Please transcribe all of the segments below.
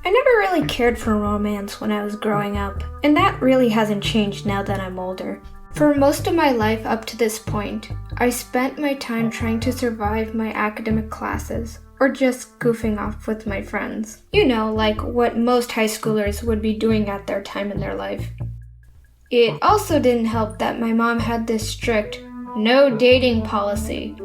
I never really cared for romance when I was growing up, and that really hasn't changed now that I'm older. For most of my life up to this point, I spent my time trying to survive my academic classes, or just goofing off with my friends. You know, like what most high schoolers would be doing at their time in their life. It also didn't help that my mom had this strict, no dating policy.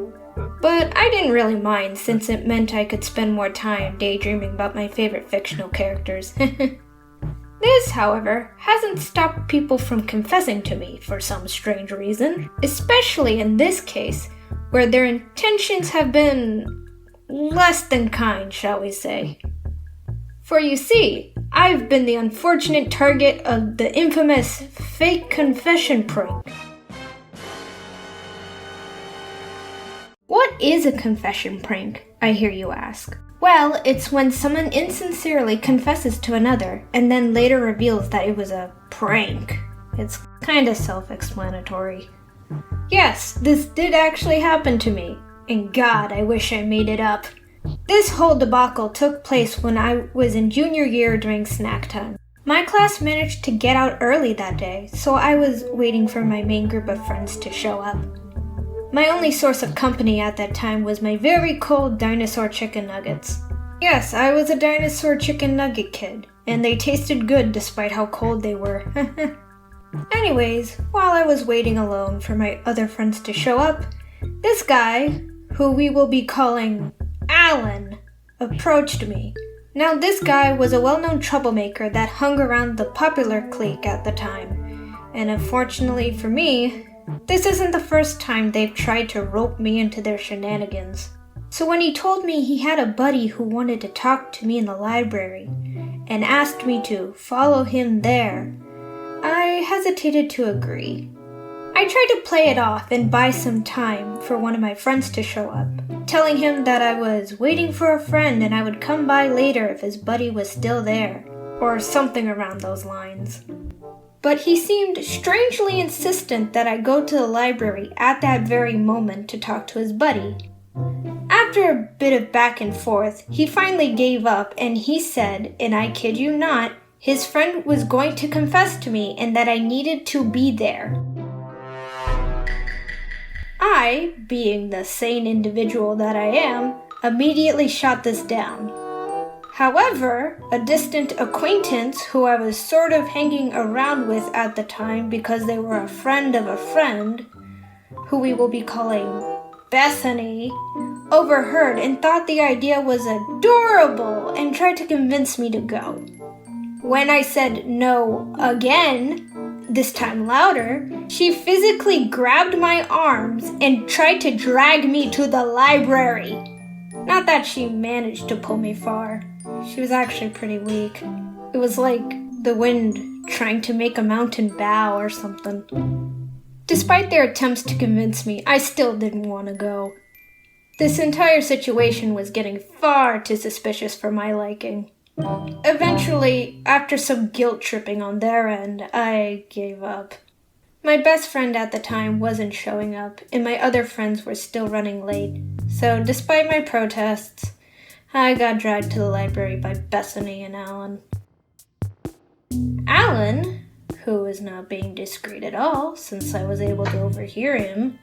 But I didn't really mind since it meant I could spend more time daydreaming about my favorite fictional characters. This, however, hasn't stopped people from confessing to me for some strange reason, especially in this case, where their intentions have been less than kind, shall we say. For you see, I've been the unfortunate target of the infamous fake confession prank. What is a confession prank, I hear you ask? Well, it's when someone insincerely confesses to another and then later reveals that it was a prank. It's kinda self-explanatory. Yes, this did actually happen to me, and God, I wish I made it up. This whole debacle took place when I was in junior year during snack time. My class managed to get out early that day, so I was waiting for my main group of friends to show up. My only source of company at that time was my very cold dinosaur chicken nuggets. Yes, I was a dinosaur chicken nugget kid, and they tasted good despite how cold they were. Anyways, while I was waiting alone for my other friends to show up, this guy, who we will be calling Alan, approached me. Now this guy was a well-known troublemaker that hung around the popular clique at the time, and unfortunately for me, this isn't the first time they've tried to rope me into their shenanigans. So when he told me he had a buddy who wanted to talk to me in the library and asked me to follow him there, I hesitated to agree. I tried to play it off and buy some time for one of my friends to show up, telling him that I was waiting for a friend and I would come by later if his buddy was still there, or something around those lines. But he seemed strangely insistent that I go to the library at that very moment to talk to his buddy. After a bit of back and forth, he finally gave up and he said, and I kid you not, his friend was going to confess to me and that I needed to be there. I, being the sane individual that I am, immediately shot this down. However, a distant acquaintance who I was sort of hanging around with at the time because they were a friend of a friend, who we will be calling Bethany, overheard and thought the idea was adorable and tried to convince me to go. When I said no again, this time louder, she physically grabbed my arms and tried to drag me to the library. Not that she managed to pull me far. She was actually pretty weak. It was like the wind trying to make a mountain bow or something. Despite their attempts to convince me, I still didn't want to go. This entire situation was getting far too suspicious for my liking. Eventually, after some guilt tripping on their end, I gave up. My best friend at the time wasn't showing up, and my other friends were still running late. So despite my protests, I got dragged to the library by Bethany and Alan. Alan, who was not being discreet at all since I was able to overhear him,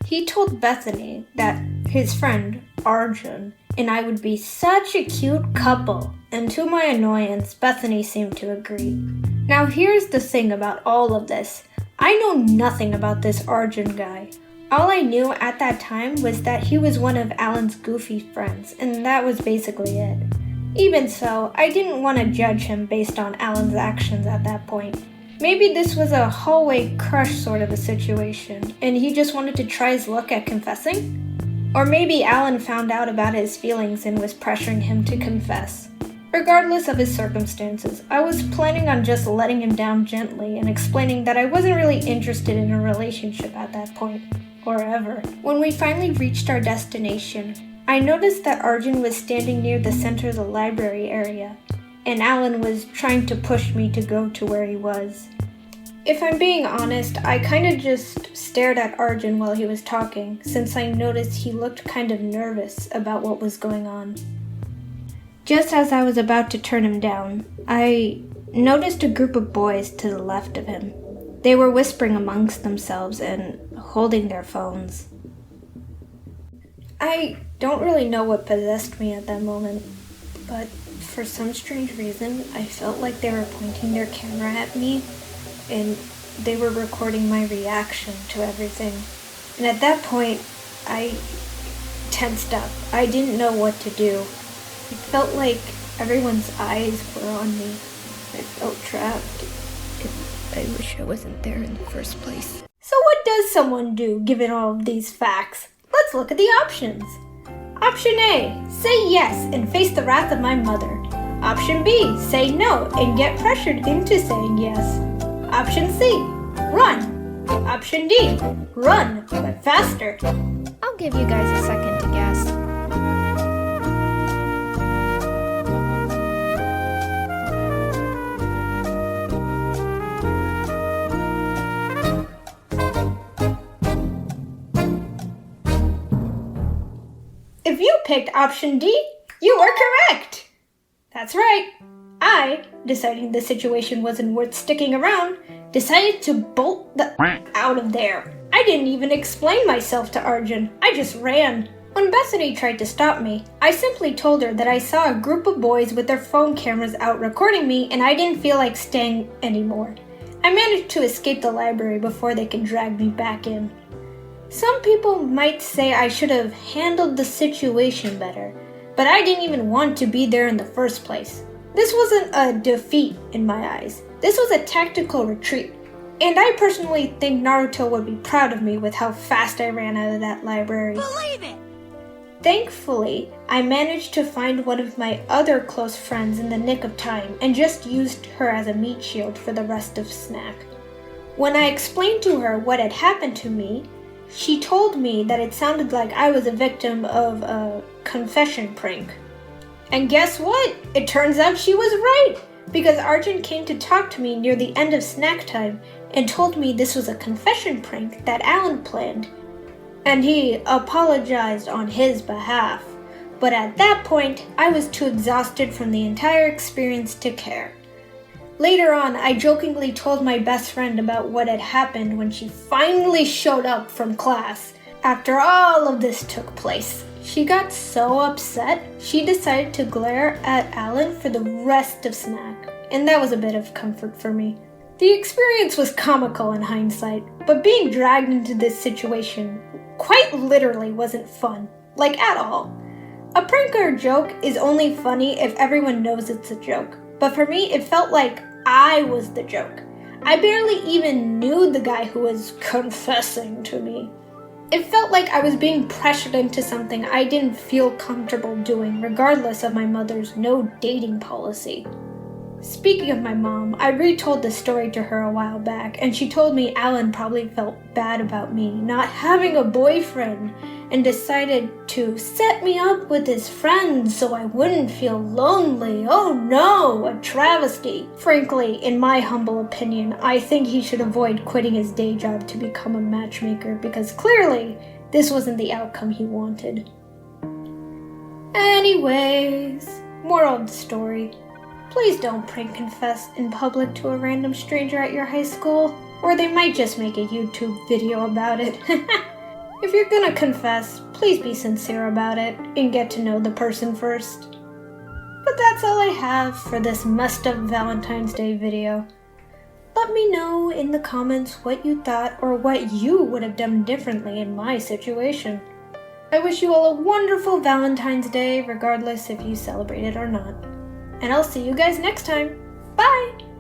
he told Bethany that his friend, Arjun, and I would be such a cute couple, and to my annoyance, Bethany seemed to agree. Now here's the thing about all of this. I know nothing about this Arjun guy. All I knew at that time was that he was one of Alan's goofy friends, and that was basically it. Even so, I didn't want to judge him based on Alan's actions at that point. Maybe this was a hallway crush sort of a situation, and he just wanted to try his luck at confessing? Or maybe Alan found out about his feelings and was pressuring him to confess. Regardless of his circumstances, I was planning on just letting him down gently and explaining that I wasn't really interested in a relationship at that point, or ever. When we finally reached our destination, I noticed that Arjun was standing near the center of the library area, and Alan was trying to push me to go to where he was. If I'm being honest, I kinda just stared at Arjun while he was talking, since I noticed he looked kind of nervous about what was going on. Just as I was about to turn him down, I noticed a group of boys to the left of him. They were whispering amongst themselves and holding their phones. I don't really know what possessed me at that moment, but for some strange reason, I felt like they were pointing their camera at me and they were recording my reaction to everything. And at that point, I tensed up. I didn't know what to do. It felt like everyone's eyes were on me. I felt trapped. I wish I wasn't there in the first place. So what does someone do given all of these facts? Let's look at the options. Option A, say yes and face the wrath of my mother. Option B, say no and get pressured into saying yes. Option C, run. Option D, run, but faster. I'll give you guys a second to guess. If you picked option D, you were correct. That's right. I, deciding the situation wasn't worth sticking around, decided to bolt the out of there. I didn't even explain myself to Arjun. I just ran. When Bethany tried to stop me, I simply told her that I saw a group of boys with their phone cameras out recording me and I didn't feel like staying anymore. I managed to escape the library before they could drag me back in. Some people might say I should have handled the situation better, but I didn't even want to be there in the first place. This wasn't a defeat in my eyes. This was a tactical retreat, and I personally think Naruto would be proud of me with how fast I ran out of that library. Believe it! Thankfully, I managed to find one of my other close friends in the nick of time and just used her as a meat shield for the rest of snack. When I explained to her what had happened to me, she told me that it sounded like I was a victim of a confession prank. And guess what? It turns out she was right, because Arjun came to talk to me near the end of snack time and told me this was a confession prank that Alan planned. And he apologized on his behalf. But at that point, I was too exhausted from the entire experience to care. Later on, I jokingly told my best friend about what had happened when she finally showed up from class after all of this took place. She got so upset, she decided to glare at Alan for the rest of snack, and that was a bit of comfort for me. The experience was comical in hindsight, but being dragged into this situation quite literally wasn't fun, like at all. A prank or a joke is only funny if everyone knows it's a joke, but for me it felt like I was the joke. I barely even knew the guy who was confessing to me. It felt like I was being pressured into something I didn't feel comfortable doing, regardless of my mother's no dating policy. Speaking of my mom, I retold the story to her a while back, and she told me Alan probably felt bad about me not having a boyfriend and decided to set me up with his friends so I wouldn't feel lonely. Oh no, a travesty. Frankly, in my humble opinion, I think he should avoid quitting his day job to become a matchmaker because clearly this wasn't the outcome he wanted. Anyways, moral of the story. Please don't prank confess in public to a random stranger at your high school, or they might just make a YouTube video about it. If you're gonna confess, please be sincere about it and get to know the person first. But that's all I have for this messed up Valentine's Day video. Let me know in the comments what you thought or what you would have done differently in my situation. I wish you all a wonderful Valentine's Day, regardless if you celebrate it or not. And I'll see you guys next time. Bye!